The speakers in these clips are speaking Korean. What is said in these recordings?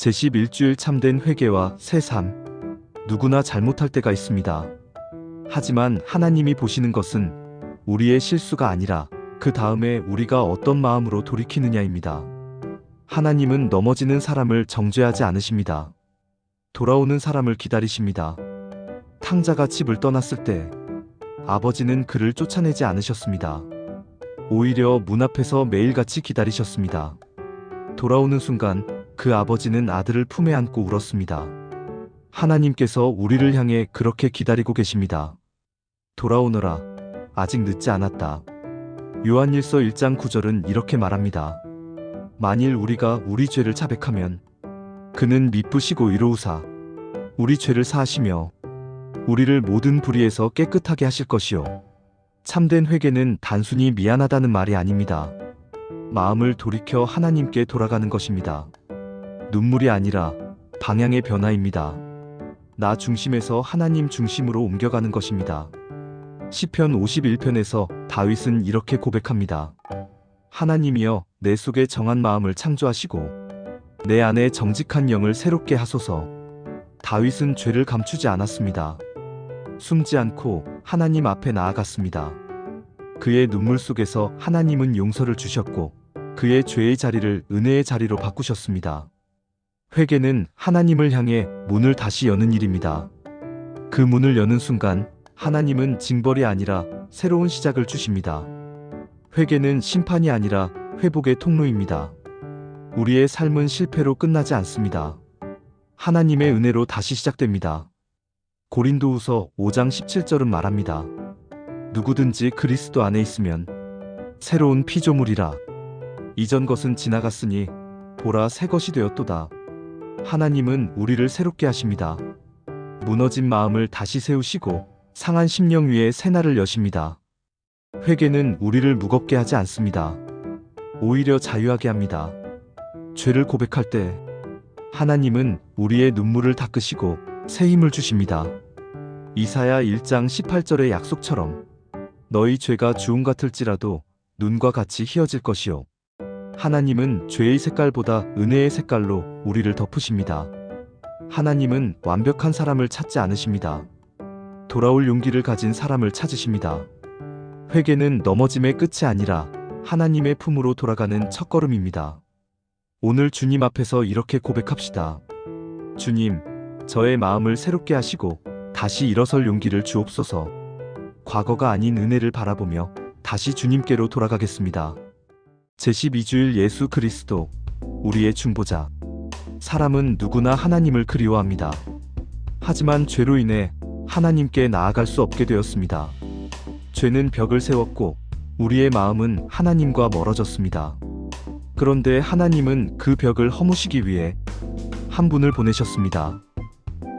제11주일 참된 회개와 새 삶. 누구나 잘못할 때가 있습니다. 하지만 하나님이 보시는 것은 우리의 실수가 아니라 그 다음에 우리가 어떤 마음으로 돌이키느냐입니다. 하나님은 넘어지는 사람을 정죄하지 않으십니다. 돌아오는 사람을 기다리십니다. 탕자가 집을 떠났을 때 아버지는 그를 쫓아내지 않으셨습니다. 오히려 문 앞에서 매일같이 기다리셨습니다. 돌아오는 순간 그 아버지는 아들을 품에 안고 울었습니다. 하나님께서 우리를 향해 그렇게 기다리고 계십니다. 돌아오너라. 아직 늦지 않았다. 요한일서 1장 9절은 이렇게 말합니다. 만일 우리가 우리 죄를 자백하면 그는 미쁘시고 이로우사 우리 죄를 사하시며 우리를 모든 불의에서 깨끗하게 하실 것이요. 참된 회개는 단순히 미안하다는 말이 아닙니다. 마음을 돌이켜 하나님께 돌아가는 것입니다. 눈물이 아니라 방향의 변화입니다. 나 중심에서 하나님 중심으로 옮겨가는 것입니다. 시편 51편에서 다윗은 이렇게 고백합니다. 하나님이여 내 속에 정한 마음을 창조하시고 내 안에 정직한 영을 새롭게 하소서. 다윗은 죄를 감추지 않았습니다. 숨지 않고 하나님 앞에 나아갔습니다. 그의 눈물 속에서 하나님은 용서를 주셨고 그의 죄의 자리를 은혜의 자리로 바꾸셨습니다. 회개는 하나님을 향해 문을 다시 여는 일입니다. 그 문을 여는 순간 하나님은 징벌이 아니라 새로운 시작을 주십니다. 회개는 심판이 아니라 회복의 통로입니다. 우리의 삶은 실패로 끝나지 않습니다. 하나님의 은혜로 다시 시작됩니다. 고린도후서 5장 17절은 말합니다. 누구든지 그리스도 안에 있으면 새로운 피조물이라. 이전 것은 지나갔으니 보라 새 것이 되었도다. 하나님은 우리를 새롭게 하십니다. 무너진 마음을 다시 세우시고 상한 심령 위에 새날을 여십니다. 회개는 우리를 무겁게 하지 않습니다. 오히려 자유하게 합니다. 죄를 고백할 때 하나님은 우리의 눈물을 닦으시고 새 힘을 주십니다. 이사야 1장 18절의 약속처럼 너희 죄가 주홍 같을지라도 눈과 같이 희어질 것이요. 하나님은 죄의 색깔보다 은혜의 색깔로 우리를 덮으십니다. 하나님은 완벽한 사람을 찾지 않으십니다. 돌아올 용기를 가진 사람을 찾으십니다. 회개는 넘어짐의 끝이 아니라 하나님의 품으로 돌아가는 첫걸음입니다. 오늘 주님 앞에서 이렇게 고백합시다. 주님, 저의 마음을 새롭게 하시고 다시 일어설 용기를 주옵소서. 과거가 아닌 은혜를 바라보며 다시 주님께로 돌아가겠습니다. 제12주일 예수 그리스도, 우리의 중보자. 사람은 누구나 하나님을 그리워합니다. 하지만 죄로 인해 하나님께 나아갈 수 없게 되었습니다. 죄는 벽을 세웠고 우리의 마음은 하나님과 멀어졌습니다. 그런데 하나님은 그 벽을 허무시기 위해 한 분을 보내셨습니다.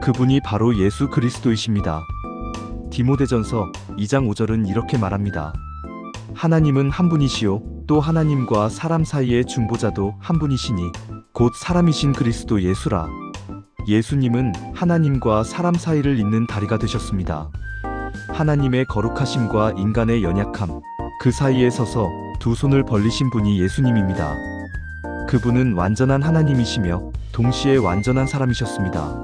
그분이 바로 예수 그리스도이십니다. 디모데전서 2장 5절은 이렇게 말합니다. 하나님은 한 분이시요 또 하나님과 사람 사이의 중보자도 한 분이시니 곧 사람이신 그리스도 예수라. 예수님은 하나님과 사람 사이를 잇는 다리가 되셨습니다. 하나님의 거룩하심과 인간의 연약함, 그 사이에 서서 두 손을 벌리신 분이 예수님입니다. 그분은 완전한 하나님이시며 동시에 완전한 사람이셨습니다.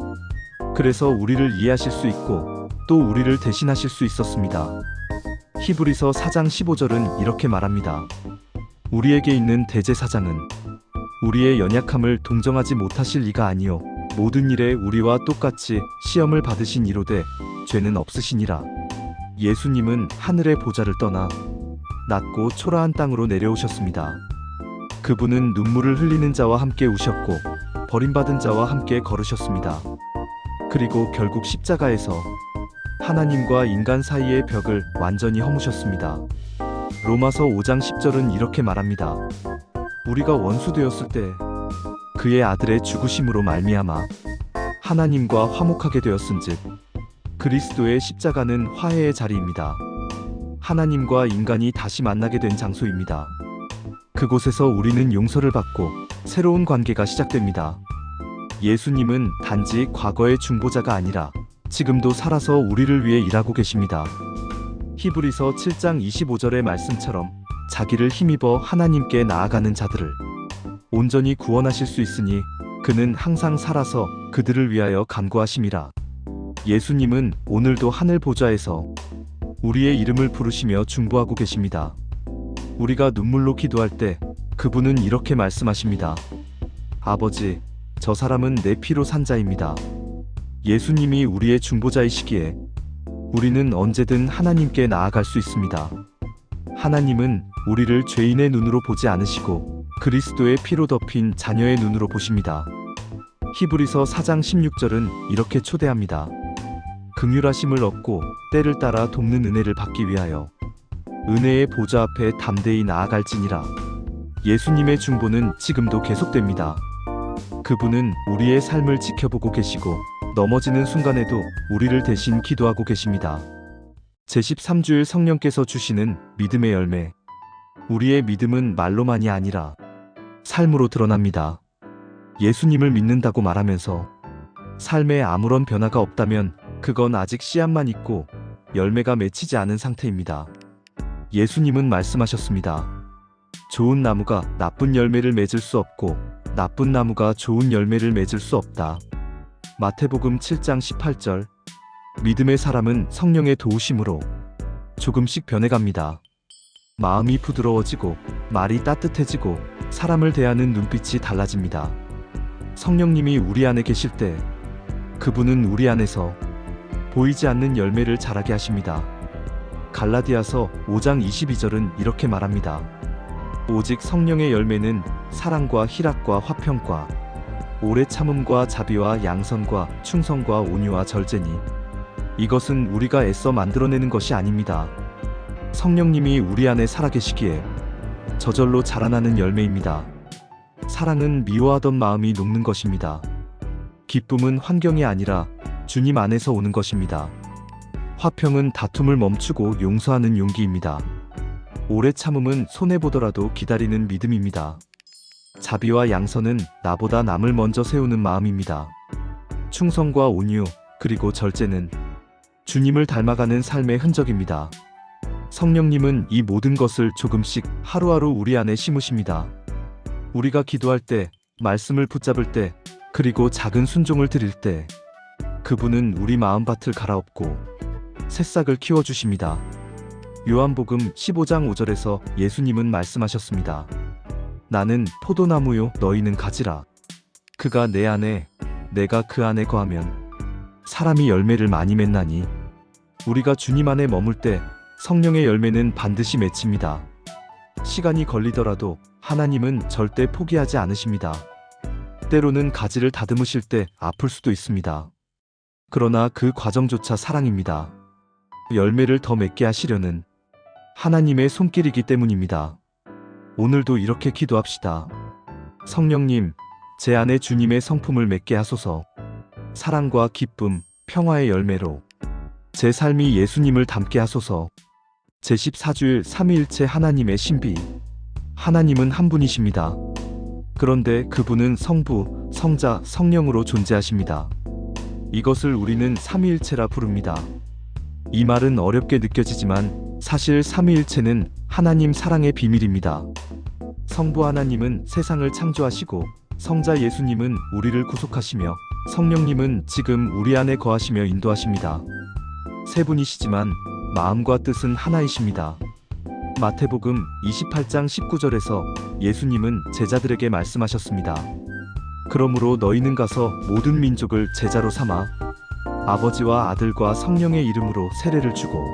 그래서 우리를 이해하실 수 있고 또 우리를 대신하실 수 있었습니다. 히브리서 4장 15절은 이렇게 말합니다. 우리에게 있는 대제사장은 우리의 연약함을 동정하지 못하실 이가 아니요 모든 일에 우리와 똑같이 시험을 받으신 이로되 죄는 없으시니라. 예수님은 하늘의 보좌를 떠나 낮고 초라한 땅으로 내려오셨습니다. 그분은 눈물을 흘리는 자와 함께 우셨고 버림받은 자와 함께 걸으셨습니다. 그리고 결국 십자가에서 하나님과 인간 사이의 벽을 완전히 허무셨습니다. 로마서 5장 10절은 이렇게 말합니다. 우리가 원수 되었을 때 그의 아들의 죽으심으로 말미암아 하나님과 화목하게 되었은즉 그리스도의 십자가는 화해의 자리입니다. 하나님과 인간이 다시 만나게 된 장소입니다. 그곳에서 우리는 용서를 받고 새로운 관계가 시작됩니다. 예수님은 단지 과거의 중보자가 아니라 지금도 살아서 우리를 위해 일하고 계십니다. 히브리서 7장 25절의 말씀처럼 자기를 힘입어 하나님께 나아가는 자들을 온전히 구원하실 수 있으니 그는 항상 살아서 그들을 위하여 간구하심이라. 예수님은 오늘도 하늘 보좌에서 우리의 이름을 부르시며 중보하고 계십니다. 우리가 눈물로 기도할 때 그분은 이렇게 말씀하십니다. 아버지, 저 사람은 내 피로 산 자입니다. 예수님이 우리의 중보자이시기에 우리는 언제든 하나님께 나아갈 수 있습니다. 하나님은 우리를 죄인의 눈으로 보지 않으시고 그리스도의 피로 덮인 자녀의 눈으로 보십니다. 히브리서 4장 16절은 이렇게 초대합니다. 긍휼하심을 얻고 때를 따라 돕는 은혜를 받기 위하여 은혜의 보좌 앞에 담대히 나아갈지니라. 예수님의 중보는 지금도 계속됩니다. 그분은 우리의 삶을 지켜보고 계시고 넘어지는 순간에도 우리를 대신 기도하고 계십니다. 제13주일 성령께서 주시는 믿음의 열매. 우리의 믿음은 말로만이 아니라 삶으로 드러납니다. 예수님을 믿는다고 말하면서 삶에 아무런 변화가 없다면 그건 아직 씨앗만 있고 열매가 맺히지 않은 상태입니다. 예수님은 말씀하셨습니다. 좋은 나무가 나쁜 열매를 맺을 수 없고 나쁜 나무가 좋은 열매를 맺을 수 없다. 마태복음 7장 18절. 믿음의 사람은 성령의 도우심으로 조금씩 변해갑니다. 마음이 부드러워지고 말이 따뜻해지고 사람을 대하는 눈빛이 달라집니다. 성령님이 우리 안에 계실 때 그분은 우리 안에서 보이지 않는 열매를 자라게 하십니다. 갈라디아서 5장 22절은 이렇게 말합니다. 오직 성령의 열매는 사랑과 희락과 화평과 오래 참음과 자비와 양선과 충성과 온유와 절제니 이것은 우리가 애써 만들어내는 것이 아닙니다. 성령님이 우리 안에 살아계시기에 저절로 자라나는 열매입니다. 사랑은 미워하던 마음이 녹는 것입니다. 기쁨은 환경이 아니라 주님 안에서 오는 것입니다. 화평은 다툼을 멈추고 용서하는 용기입니다. 오래 참음은 손해보더라도 기다리는 믿음입니다. 자비와 양선은 나보다 남을 먼저 세우는 마음입니다. 충성과 온유, 그리고 절제는 주님을 닮아가는 삶의 흔적입니다. 성령님은 이 모든 것을 조금씩 하루하루 우리 안에 심으십니다. 우리가 기도할 때, 말씀을 붙잡을 때, 그리고 작은 순종을 드릴 때 그분은 우리 마음밭을 갈아엎고 새싹을 키워주십니다. 요한복음 15장 5절에서 예수님은 말씀하셨습니다. 나는 포도나무요 너희는 가지라. 그가 내 안에 내가 그 안에 거하면 사람이 열매를 많이 맺나니. 우리가 주님 안에 머물 때 성령의 열매는 반드시 맺힙니다. 시간이 걸리더라도 하나님은 절대 포기하지 않으십니다. 때로는 가지를 다듬으실 때 아플 수도 있습니다. 그러나 그 과정조차 사랑입니다. 열매를 더 맺게 하시려는 하나님의 손길이기 때문입니다. 오늘도 이렇게 기도합시다. 성령님, 제 안에 주님의 성품을 맺게 하소서. 사랑과 기쁨, 평화의 열매로 제 삶이 예수님을 닮게 하소서. 제14주일 삼위일체 하나님의 신비. 하나님은 한 분이십니다. 그런데 그분은 성부, 성자, 성령으로 존재하십니다. 이것을 우리는 삼위일체라 부릅니다. 이 말은 어렵게 느껴지지만 사실 삼위일체는 하나님 사랑의 비밀입니다. 성부 하나님은 세상을 창조하시고 성자 예수님은 우리를 구속하시며 성령님은 지금 우리 안에 거하시며 인도하십니다. 세 분이시지만 마음과 뜻은 하나이십니다. 마태복음 28장 19절에서 예수님은 제자들에게 말씀하셨습니다. 그러므로 너희는 가서 모든 민족을 제자로 삼아 아버지와 아들과 성령의 이름으로 세례를 주고.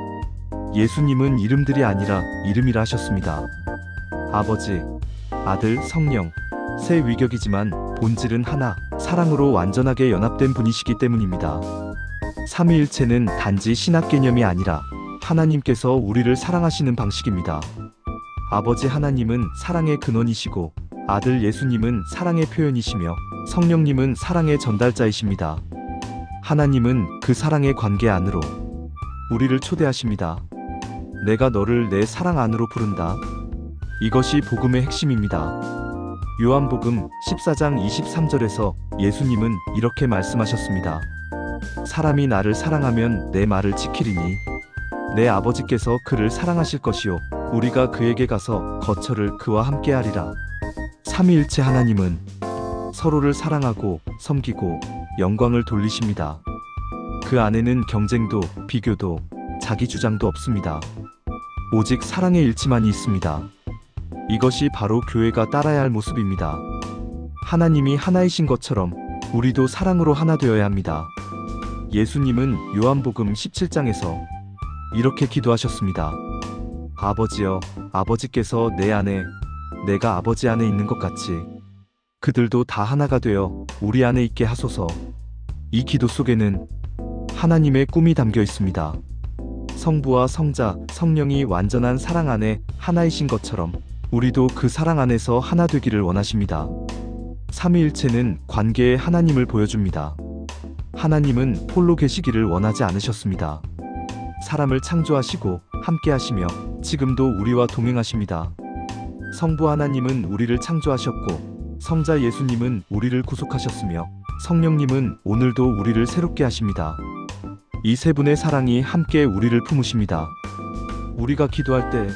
예수님은 이름들이 아니라 이름이라 하셨습니다. 아버지, 아들, 성령, 세 위격이지만 본질은 하나, 사랑으로 완전하게 연합된 분이시기 때문입니다. 삼위일체는 단지 신학 개념이 아니라 하나님께서 우리를 사랑하시는 방식입니다. 아버지 하나님은 사랑의 근원이시고 아들 예수님은 사랑의 표현이시며 성령님은 사랑의 전달자이십니다. 하나님은 그 사랑의 관계 안으로 우리를 초대하십니다. 내가 너를 내 사랑 안으로 부른다. 이것이 복음의 핵심입니다. 요한복음 14장 23절에서 예수님은 이렇게 말씀하셨습니다. 사람이 나를 사랑하면 내 말을 지키리니 내 아버지께서 그를 사랑하실 것이요 우리가 그에게 가서 거처를 그와 함께 하리라. 삼위일체 하나님은 서로를 사랑하고 섬기고 영광을 돌리십니다. 그 안에는 경쟁도 비교도 자기 주장도 없습니다. 오직 사랑의 일치만이 있습니다. 이것이 바로 교회가 따라야 할 모습입니다. 하나님이 하나이신 것처럼 우리도 사랑으로 하나 되어야 합니다. 예수님은 요한복음 17장에서 이렇게 기도하셨습니다. 아버지여, 아버지께서 내 안에, 내가 아버지 안에 있는 것 같이 그들도 다 하나가 되어 우리 안에 있게 하소서. 이 기도 속에는 하나님의 꿈이 담겨 있습니다. 성부와 성자, 성령이 완전한 사랑 안에 하나이신 것처럼 우리도 그 사랑 안에서 하나 되기를 원하십니다. 삼위일체는 관계의 하나님을 보여줍니다. 하나님은 홀로 계시기를 원하지 않으셨습니다. 사람을 창조하시고 함께 하시며 지금도 우리와 동행하십니다. 성부 하나님은 우리를 창조하셨고 성자 예수님은 우리를 구속하셨으며 성령님은 오늘도 우리를 새롭게 하십니다. 이 세 분의 사랑이 함께 우리를 품으십니다. 우리가 기도할 때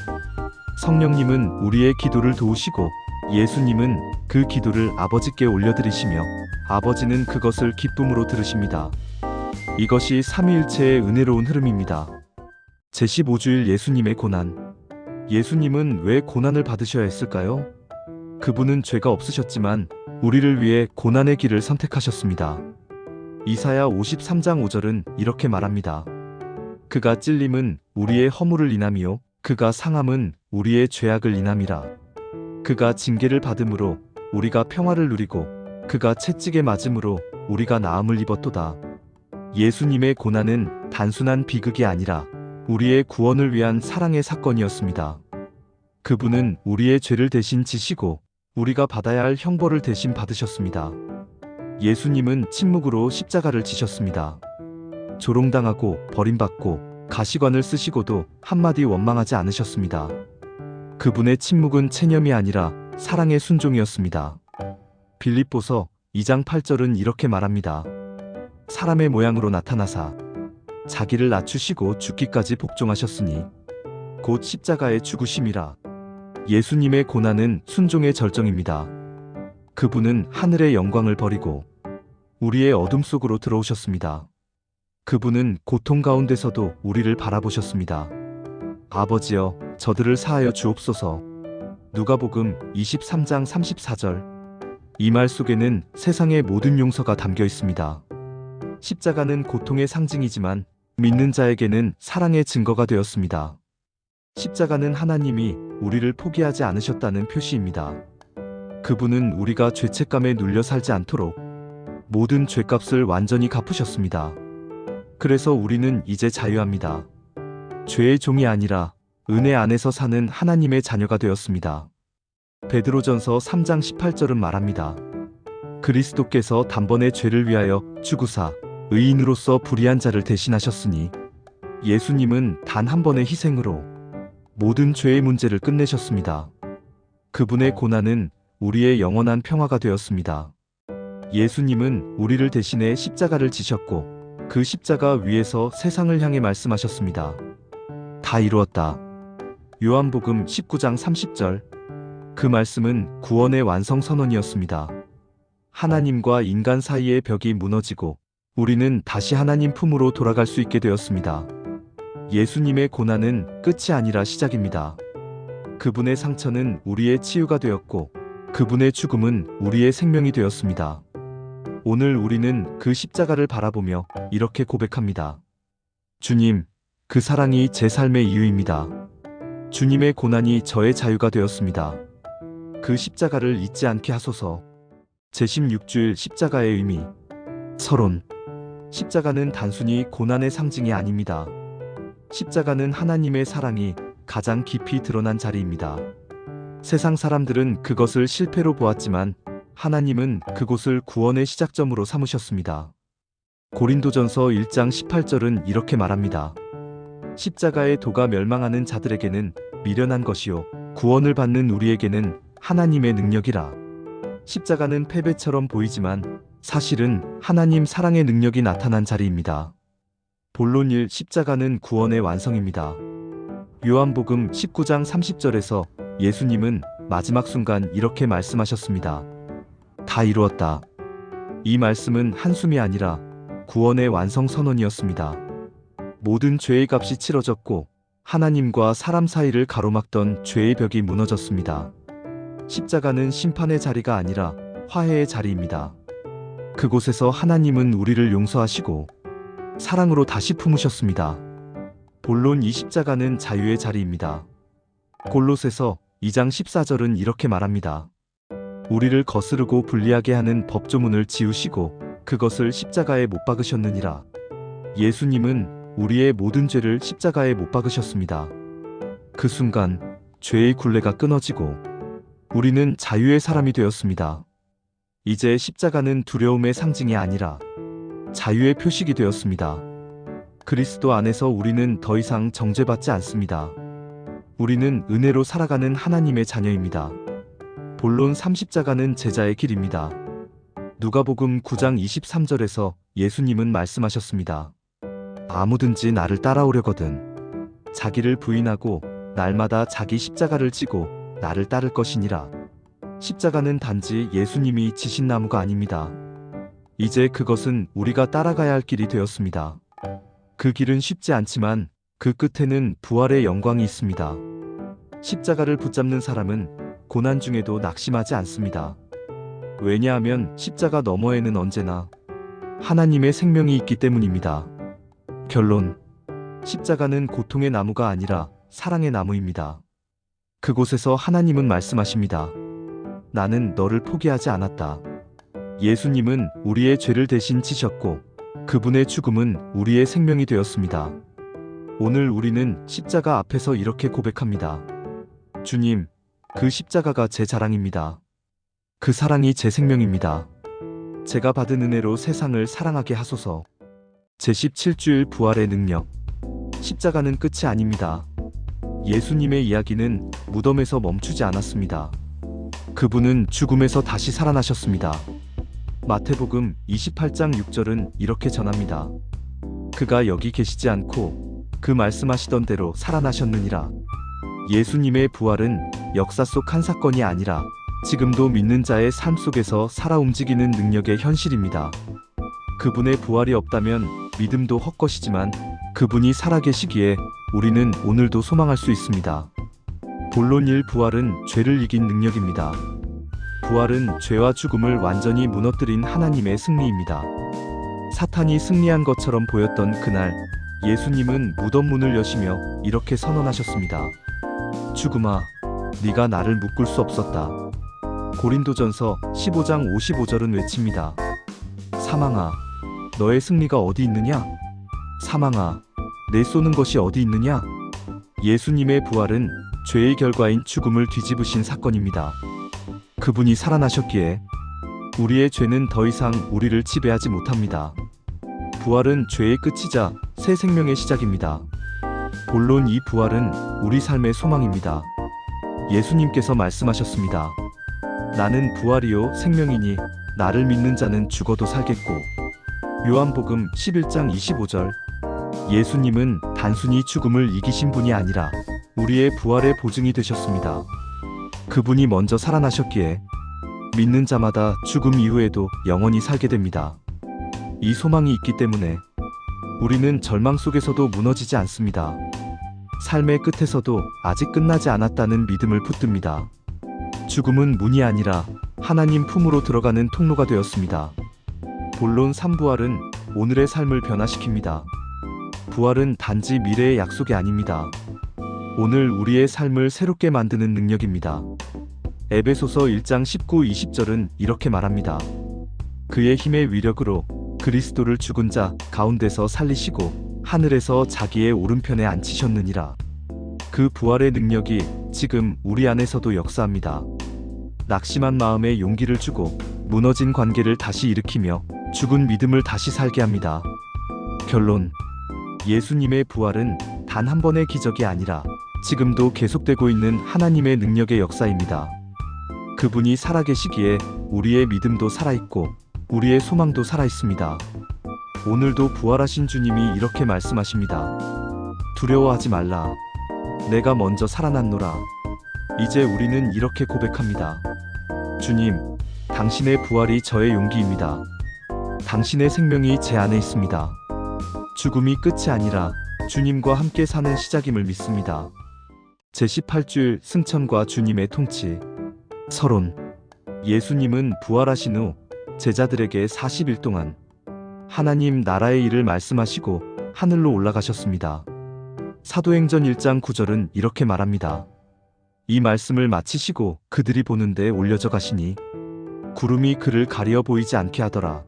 성령님은 우리의 기도를 도우시고 예수님은 그 기도를 아버지께 올려드리시며 아버지는 그것을 기쁨으로 들으십니다. 이것이 삼위일체의 은혜로운 흐름입니다. 제15주일 예수님의 고난. 예수님은 왜 고난을 받으셔야 했을까요? 그분은 죄가 없으셨지만 우리를 위해 고난의 길을 선택하셨습니다. 이사야 53장 5절은 이렇게 말합니다. 그가 찔림은 우리의 허물을 인함이요 그가 상함은 우리의 죄악을 인함이라. 그가 징계를 받음으로 우리가 평화를 누리고 그가 채찍에 맞음으로 우리가 나음을 입었도다. 예수님의 고난은 단순한 비극이 아니라 우리의 구원을 위한 사랑의 사건이었습니다. 그분은 우리의 죄를 대신 지시고 우리가 받아야 할 형벌을 대신 받으셨습니다. 예수님은 침묵으로 십자가를 지셨습니다. 조롱당하고 버림받고 가시관을 쓰시고도 한마디 원망하지 않으셨습니다. 그분의 침묵은 체념이 아니라 사랑의 순종이었습니다. 빌립보서 2장 8절은 이렇게 말합니다. 사람의 모양으로 나타나사 자기를 낮추시고 죽기까지 복종하셨으니 곧 십자가의 죽으심이라. 예수님의 고난은 순종의 절정입니다. 그분은 하늘의 영광을 버리고 우리의 어둠 속으로 들어오셨습니다. 그분은 고통 가운데서도 우리를 바라보셨습니다. 아버지여, 저들을 사하여 주옵소서. 누가복음 23장 34절. 이 말 속에는 세상의 모든 용서가 담겨 있습니다. 십자가는 고통의 상징이지만 믿는 자에게는 사랑의 증거가 되었습니다. 십자가는 하나님이 우리를 포기하지 않으셨다는 표시입니다. 그분은 우리가 죄책감에 눌려 살지 않도록 모든 죄값을 완전히 갚으셨습니다. 그래서 우리는 이제 자유합니다. 죄의 종이 아니라 은혜 안에서 사는 하나님의 자녀가 되었습니다. 베드로전서 3장 18절은 말합니다. 그리스도께서 단번에 죄를 위하여 죽으사 의인으로서 불의한 자를 대신하셨으니 예수님은 단 한 번의 희생으로 모든 죄의 문제를 끝내셨습니다. 그분의 고난은 우리의 영원한 평화가 되었습니다. 예수님은 우리를 대신해 십자가를 지셨고 그 십자가 위에서 세상을 향해 말씀하셨습니다. 다 이루었다. 요한복음 19장 30절. 그 말씀은 구원의 완성 선언이었습니다. 하나님과 인간 사이의 벽이 무너지고 우리는 다시 하나님 품으로 돌아갈 수 있게 되었습니다. 예수님의 고난은 끝이 아니라 시작입니다. 그분의 상처는 우리의 치유가 되었고 그분의 죽음은 우리의 생명이 되었습니다. 오늘 우리는 그 십자가를 바라보며 이렇게 고백합니다. 주님, 그 사랑이 제 삶의 이유입니다. 주님의 고난이 저의 자유가 되었습니다. 그 십자가를 잊지 않게 하소서. 제16주일 십자가의 의미. 서론. 십자가는 단순히 고난의 상징이 아닙니다. 십자가는 하나님의 사랑이 가장 깊이 드러난 자리입니다. 세상 사람들은 그것을 실패로 보았지만 하나님은 그곳을 구원의 시작점으로 삼으셨습니다. 고린도전서 1장 18절은 이렇게 말합니다. 십자가의 도가 멸망하는 자들에게는 미련한 것이요 구원을 받는 우리에게는 하나님의 능력이라. 십자가는 패배처럼 보이지만 사실은 하나님 사랑의 능력이 나타난 자리입니다. 본론 1. 십자가는 구원의 완성입니다. 요한복음 19장 30절에서 예수님은 마지막 순간 이렇게 말씀하셨습니다. 다 이루었다. 이 말씀은 한숨이 아니라 구원의 완성 선언이었습니다. 모든 죄의 값이 치러졌고 하나님과 사람 사이를 가로막던 죄의 벽이 무너졌습니다. 십자가는 심판의 자리가 아니라 화해의 자리입니다. 그곳에서 하나님은 우리를 용서하시고 사랑으로 다시 품으셨습니다. 본론 이 십자가는 자유의 자리입니다. 골로새서 2장 14절은 이렇게 말합니다. 우리를 거스르고 불리하게 하는 법조문을 지우시고 그것을 십자가에 못 박으셨느니라. 예수님은 우리의 모든 죄를 십자가에 못 박으셨습니다. 그 순간 죄의 굴레가 끊어지고 우리는 자유의 사람이 되었습니다. 이제 십자가는 두려움의 상징이 아니라 자유의 표식이 되었습니다. 그리스도 안에서 우리는 더 이상 정죄받지 않습니다. 우리는 은혜로 살아가는 하나님의 자녀입니다. 본론 30자가는 제자의 길입니다. 누가복음 9장 23절에서 예수님은 말씀하셨습니다. 아무든지 나를 따라오려거든 자기를 부인하고 날마다 자기 십자가를 지고 나를 따를 것이니라. 십자가는 단지 예수님이 지신 나무가 아닙니다. 이제 그것은 우리가 따라가야 할 길이 되었습니다. 그 길은 쉽지 않지만 그 끝에는 부활의 영광이 있습니다. 십자가를 붙잡는 사람은 고난 중에도 낙심하지 않습니다. 왜냐하면 십자가 너머에는 언제나 하나님의 생명이 있기 때문입니다. 결론: 십자가는 고통의 나무가 아니라 사랑의 나무입니다. 그곳에서 하나님은 말씀하십니다. 나는 너를 포기하지 않았다. 예수님은 우리의 죄를 대신 지셨고 그분의 죽음은 우리의 생명이 되었습니다. 오늘 우리는 십자가 앞에서 이렇게 고백합니다. 주님, 그 십자가가 제 자랑입니다. 그 사랑이 제 생명입니다. 제가 받은 은혜로 세상을 사랑하게 하소서. 제17주일 부활의 능력. 십자가는 끝이 아닙니다. 예수님의 이야기는 무덤에서 멈추지 않았습니다. 그분은 죽음에서 다시 살아나셨습니다. 마태복음 28장 6절은 이렇게 전합니다. 그가 여기 계시지 않고 그 말씀하시던 대로 살아나셨느니라. 예수님의 부활은 역사 속 한 사건이 아니라 지금도 믿는 자의 삶 속에서 살아 움직이는 능력의 현실입니다. 그분의 부활이 없다면 믿음도 헛것이지만 그분이 살아계시기에 우리는 오늘도 소망할 수 있습니다. 본론 1 부활은 죄를 이긴 능력입니다. 부활은 죄와 죽음을 완전히 무너뜨린 하나님의 승리입니다. 사탄이 승리한 것처럼 보였던 그날, 예수님은 무덤 문을 여시며 이렇게 선언하셨습니다. 죽음아, 네가 나를 묶을 수 없었다. 고린도전서 15장 55절은 외칩니다. 사망아, 너의 승리가 어디 있느냐? 사망아, 내 쏘는 것이 어디 있느냐? 예수님의 부활은 죄의 결과인 죽음을 뒤집으신 사건입니다. 그분이 살아나셨기에 우리의 죄는 더 이상 우리를 지배하지 못합니다. 부활은 죄의 끝이자 새 생명의 시작입니다. 본론 이 부활은 우리 삶의 소망입니다. 예수님께서 말씀하셨습니다. 나는 부활이요 생명이니 나를 믿는 자는 죽어도 살겠고. 요한복음 11장 25절. 예수님은 단순히 죽음을 이기신 분이 아니라 우리의 부활의 보증이 되셨습니다. 그분이 먼저 살아나셨기에 믿는 자마다 죽음 이후에도 영원히 살게 됩니다. 이 소망이 있기 때문에 우리는 절망 속에서도 무너지지 않습니다. 삶의 끝에서도 아직 끝나지 않았다는 믿음을 붙듭니다. 죽음은 문이 아니라 하나님 품으로 들어가는 통로가 되었습니다. 본론 3부활은 오늘의 삶을 변화시킵니다. 부활은 단지 미래의 약속이 아닙니다. 오늘 우리의 삶을 새롭게 만드는 능력입니다. 에베소서 1장 19, 20절은 이렇게 말합니다. 그의 힘의 위력으로 그리스도를 죽은 자 가운데서 살리시고 하늘에서 자기의 오른편에 앉히셨느니라. 그 부활의 능력이 지금 우리 안에서도 역사합니다. 낙심한 마음에 용기를 주고 무너진 관계를 다시 일으키며 죽은 믿음을 다시 살게 합니다. 결론: 예수님의 부활은 단 한 번의 기적이 아니라 지금도 계속되고 있는 하나님의 능력의 역사입니다. 그분이 살아계시기에 우리의 믿음도 살아있고 우리의 소망도 살아있습니다. 오늘도 부활하신 주님이 이렇게 말씀하십니다. 두려워하지 말라. 내가 먼저 살아났노라. 이제 우리는 이렇게 고백합니다. 주님, 당신의 부활이 저의 용기입니다. 당신의 생명이 제 안에 있습니다. 죽음이 끝이 아니라 주님과 함께 사는 시작임을 믿습니다. 제18줄 승천과 주님의 통치. 서론. 예수님은 부활하신 후 제자들에게 40일 동안 하나님 나라의 일을 말씀하시고 하늘로 올라가셨습니다. 사도행전 1장 9절은 이렇게 말합니다. 이 말씀을 마치시고 그들이 보는데 올려져 가시니 구름이 그를 가리어 보이지 않게 하더라.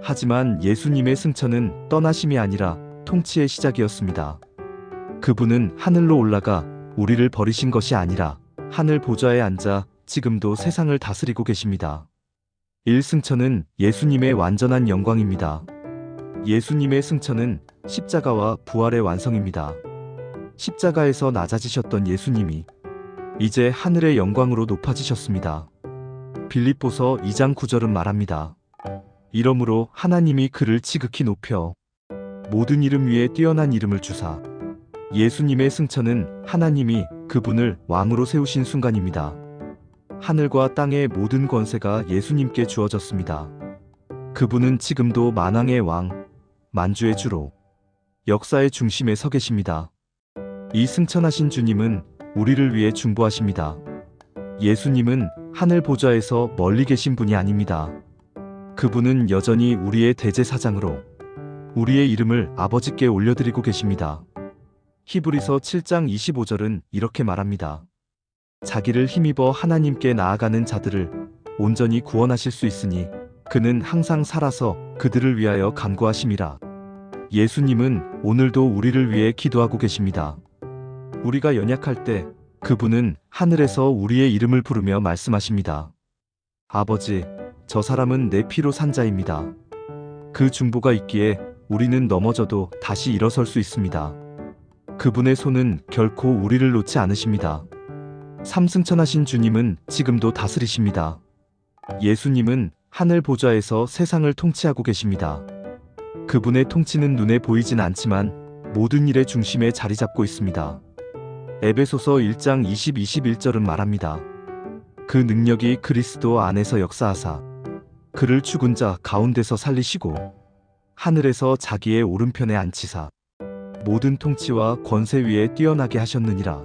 하지만 예수님의 승천은 떠나심이 아니라 통치의 시작이었습니다. 그분은 하늘로 올라가 우리를 버리신 것이 아니라 하늘 보좌에 앉아 지금도 세상을 다스리고 계십니다. 1승천은 예수님의 완전한 영광입니다. 예수님의 승천은 십자가와 부활의 완성입니다. 십자가에서 낮아지셨던 예수님이 이제 하늘의 영광으로 높아지셨습니다. 빌립보서 2장 9절은 말합니다. 이러므로 하나님이 그를 지극히 높여 모든 이름 위에 뛰어난 이름을 주사. 예수님의 승천은 하나님이 그분을 왕으로 세우신 순간입니다. 하늘과 땅의 모든 권세가 예수님께 주어졌습니다. 그분은 지금도 만왕의 왕, 만주의 주로 역사의 중심에 서 계십니다. 이 승천하신 주님은 우리를 위해 중보하십니다. 예수님은 하늘 보좌에서 멀리 계신 분이 아닙니다. 그분은 여전히 우리의 대제사장으로 우리의 이름을 아버지께 올려드리고 계십니다. 히브리서 7장 25절은 이렇게 말합니다. 자기를 힘입어 하나님께 나아가는 자들을 온전히 구원하실 수 있으니 그는 항상 살아서 그들을 위하여 간구하심이라. 예수님은 오늘도 우리를 위해 기도하고 계십니다. 우리가 연약할 때 그분은 하늘에서 우리의 이름을 부르며 말씀하십니다. 아버지, 저 사람은 내 피로 산 자입니다. 그 중보가 있기에 우리는 넘어져도 다시 일어설 수 있습니다. 그분의 손은 결코 우리를 놓지 않으십니다. 삼승천하신 주님은 지금도 다스리십니다. 예수님은 하늘 보좌에서 세상을 통치하고 계십니다. 그분의 통치는 눈에 보이진 않지만 모든 일의 중심에 자리 잡고 있습니다. 에베소서 1장 20-21절은 말합니다. 그 능력이 그리스도 안에서 역사하사 그를 죽은 자 가운데서 살리시고 하늘에서 자기의 오른편에 앉히사 모든 통치와 권세 위에 뛰어나게 하셨느니라.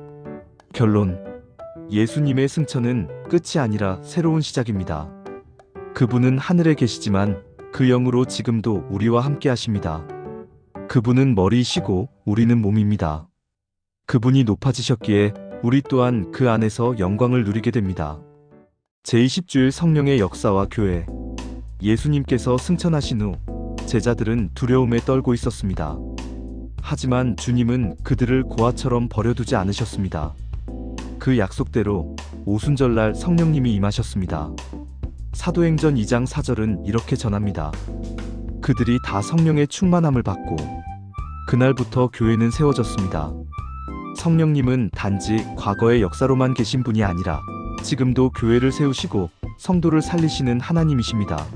결론. 예수님의 승천은 끝이 아니라 새로운 시작입니다. 그분은 하늘에 계시지만 그 영으로 지금도 우리와 함께 하십니다. 그분은 머리이시고 우리는 몸입니다. 그분이 높아지셨기에 우리 또한 그 안에서 영광을 누리게 됩니다. 제20주일 성령의 역사와 교회. 예수님께서 승천하신 후 제자들은 두려움에 떨고 있었습니다. 하지만 주님은 그들을 고아처럼 버려두지 않으셨습니다. 그 약속대로 오순절날 성령님이 임하셨습니다. 사도행전 2장 4절은 이렇게 전합니다. 그들이 다 성령의 충만함을 받고 그날부터 교회는 세워졌습니다. 성령님은 단지 과거의 역사로만 계신 분이 아니라 지금도 교회를 세우시고 성도를 살리시는 하나님이십니다.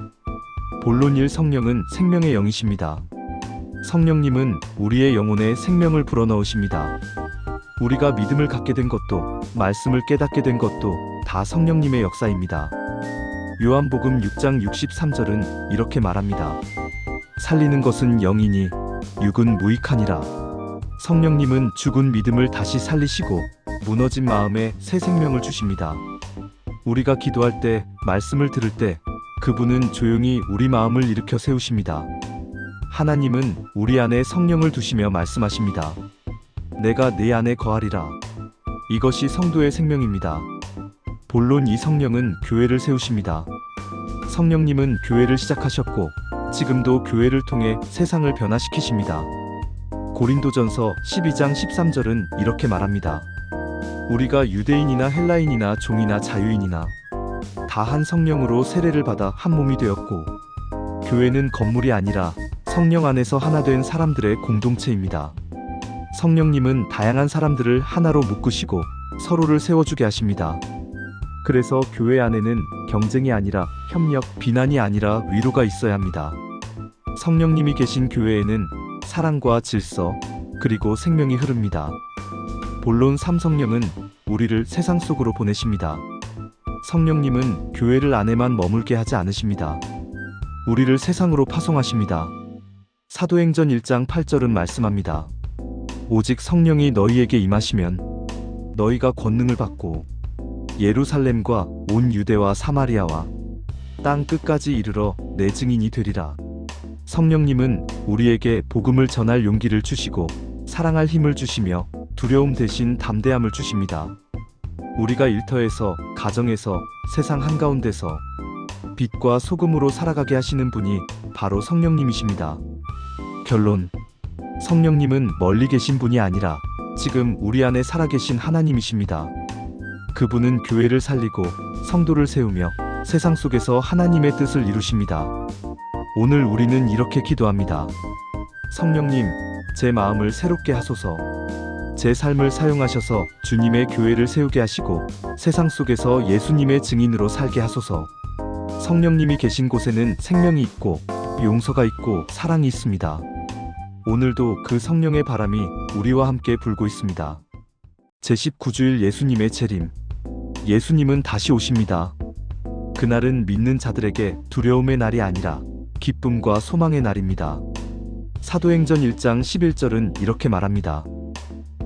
본론 1. 성령은 생명의 영이십니다. 성령님은 우리의 영혼에 생명을 불어넣으십니다. 우리가 믿음을 갖게 된 것도 말씀을 깨닫게 된 것도 다 성령님의 역사입니다. 요한복음 6장 63절은 이렇게 말합니다. 살리는 것은 영이니 육은 무익하니라. 성령님은 죽은 믿음을 다시 살리시고 무너진 마음에 새 생명을 주십니다. 우리가 기도할 때, 말씀을 들을 때 그분은 조용히 우리 마음을 일으켜 세우십니다. 하나님은 우리 안에 성령을 두시며 말씀하십니다. 내가 네 안에 거하리라. 이것이 성도의 생명입니다. 본론 이 성령은 교회를 세우십니다. 성령님은 교회를 시작하셨고 지금도 교회를 통해 세상을 변화시키십니다. 고린도전서 12장 13절은 이렇게 말합니다. 우리가 유대인이나 헬라인이나 종이나 자유인이나 다 한 성령으로 세례를 받아 한 몸이 되었고 교회는 건물이 아니라 성령 안에서 하나 된 사람들의 공동체입니다. 성령님은 다양한 사람들을 하나로 묶으시고 서로를 세워주게 하십니다. 그래서 교회 안에는 경쟁이 아니라 협력, 비난이 아니라 위로가 있어야 합니다. 성령님이 계신 교회에는 사랑과 질서, 그리고 생명이 흐릅니다. 본론 3. 성령은 우리를 세상 속으로 보내십니다. 성령님은 교회를 안에만 머물게 하지 않으십니다. 우리를 세상으로 파송하십니다. 사도행전 1장 8절은 말씀합니다. 오직 성령이 너희에게 임하시면 너희가 권능을 받고 예루살렘과 온 유대와 사마리아와 땅 끝까지 이르러 내 증인이 되리라. 성령님은 우리에게 복음을 전할 용기를 주시고 사랑할 힘을 주시며 두려움 대신 담대함을 주십니다. 우리가 일터에서, 가정에서, 세상 한가운데서 빛과 소금으로 살아가게 하시는 분이 바로 성령님이십니다. 결론: 성령님은 멀리 계신 분이 아니라 지금 우리 안에 살아계신 하나님이십니다. 그분은 교회를 살리고 성도를 세우며 세상 속에서 하나님의 뜻을 이루십니다. 오늘 우리는 이렇게 기도합니다. 성령님, 제 마음을 새롭게 하소서. 제 삶을 사용하셔서 주님의 교회를 세우게 하시고 세상 속에서 예수님의 증인으로 살게 하소서. 성령님이 계신 곳에는 생명이 있고 용서가 있고 사랑이 있습니다. 오늘도 그 성령의 바람이 우리와 함께 불고 있습니다. 제19주일 예수님의 재림. 예수님은 다시 오십니다. 그날은 믿는 자들에게 두려움의 날이 아니라 기쁨과 소망의 날입니다. 사도행전 1장 11절은 이렇게 말합니다.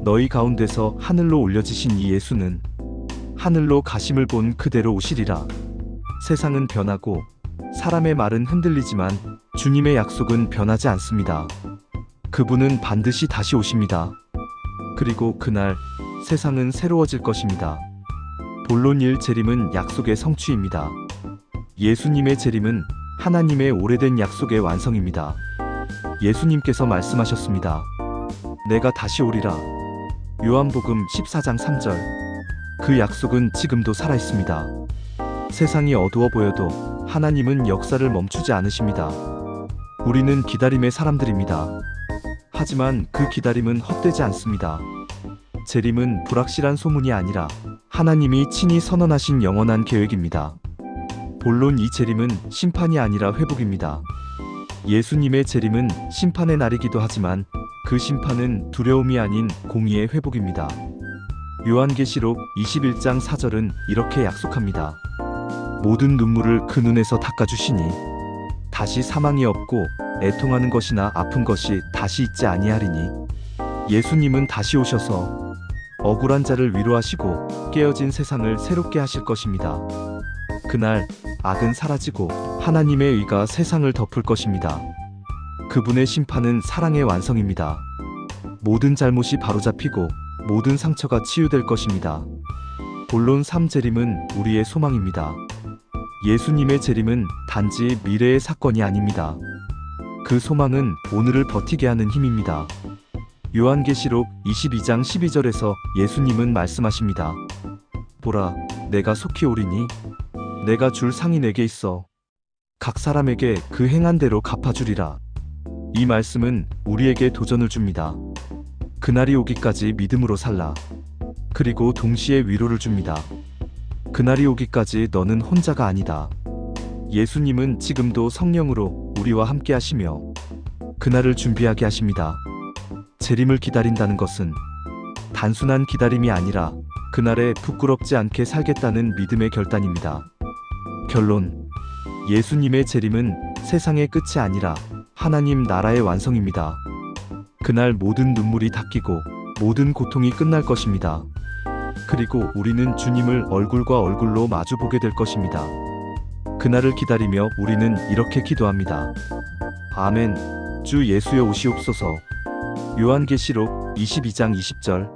너희 가운데서 하늘로 올려지신 이 예수는 하늘로 가심을 본 그대로 오시리라. 세상은 변하고 사람의 말은 흔들리지만 주님의 약속은 변하지 않습니다. 그분은 반드시 다시 오십니다. 그리고 그날 세상은 새로워질 것입니다. 본론 1 재림은 약속의 성취입니다. 예수님의 재림은 하나님의 오래된 약속의 완성입니다. 예수님께서 말씀하셨습니다. 내가 다시 오리라. 요한복음 14장 3절. 그 약속은 지금도 살아있습니다. 세상이 어두워 보여도 하나님은 역사를 멈추지 않으십니다. 우리는 기다림의 사람들입니다. 하지만 그 기다림은 헛되지 않습니다. 재림은 불확실한 소문이 아니라 하나님이 친히 선언하신 영원한 계획입니다. 본론 이 재림은 심판이 아니라 회복입니다. 예수님의 재림은 심판의 날이기도 하지만 그 심판은 두려움이 아닌 공의의 회복입니다. 요한계시록 21장 4절은 이렇게 약속합니다. 모든 눈물을 그 눈에서 닦아주시니 다시 사망이 없고 애통하는 것이나 아픈 것이 다시 있지 아니하리니. 예수님은 다시 오셔서 억울한 자를 위로하시고 깨어진 세상을 새롭게 하실 것입니다. 그날 악은 사라지고 하나님의 의가 세상을 덮을 것입니다. 그분의 심판은 사랑의 완성입니다. 모든 잘못이 바로잡히고 모든 상처가 치유될 것입니다. 본론 3 재림은 우리의 소망입니다. 예수님의 재림은 단지 미래의 사건이 아닙니다. 그 소망은 오늘을 버티게 하는 힘입니다. 요한계시록 22장 12절에서 예수님은 말씀하십니다. 보라, 내가 속히 오리니 내가 줄 상이 내게 있어 각 사람에게 그 행한 대로 갚아주리라. 이 말씀은 우리에게 도전을 줍니다. 그날이 오기까지 믿음으로 살라. 그리고 동시에 위로를 줍니다. 그날이 오기까지 너는 혼자가 아니다. 예수님은 지금도 성령으로 우리와 함께 하시며 그날을 준비하게 하십니다. 재림을 기다린다는 것은 단순한 기다림이 아니라 그날에 부끄럽지 않게 살겠다는 믿음의 결단입니다. 결론: 예수님의 재림은 세상의 끝이 아니라 하나님 나라의 완성입니다. 그날 모든 눈물이 닦이고 모든 고통이 끝날 것입니다. 그리고 우리는 주님을 얼굴과 얼굴로 마주보게 될 것입니다. 그날을 기다리며 우리는 이렇게 기도합니다. 아멘. 주 예수여 오시옵소서. 요한계시록 22장 20절.